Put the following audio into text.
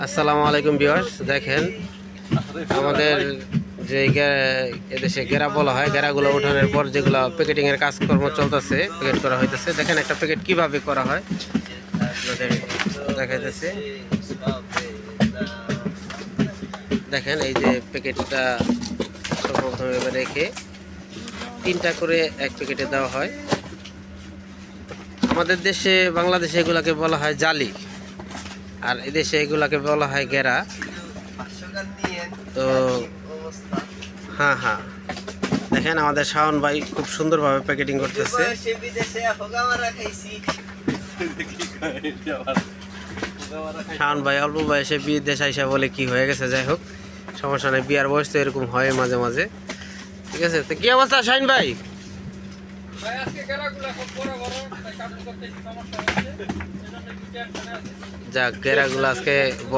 আসসালামু আলাইকুম ভিউয়ার্স, দেখেন আমাদের যে এদেশে গেরা বলা হয়, গেরাগুলো ওঠানোর পর যেগুলো প্যাকেটিং এর কাজকর্ম চলতেছে, প্যাকেট করা হইতেছে। দেখেন একটা প্যাকেট কিভাবে করা হয় আপনাদের দেখাইতেছে। দেখেন এই যে প্যাকেটটা সর্বপ্রথম এবার রেখে 3টা করে এক প্যাকেটে দেওয়া হয়। আমাদের দেশে বাংলাদেশে এগুলাকে বলা হয় জালি, আর এদেশে এগুলাকে বলা হয় গেরা। তো হ্যাঁ হ্যাঁ, দেখেন আমাদের শাওন ভাই খুব সুন্দরভাবে প্যাকেটিং করতেছে। শাওন ভাই অল্প বয়সে বিদেশ আইসা বলে কি হয়ে গেছে, যাই হোক সমস্যা নেই, বিয়ার বয়স তো এরকম হয় মাঝে মাঝে। ঠিক আছে, তো কি অবস্থা শাহিন ভাই? যাক, গেরাগুলো আজকে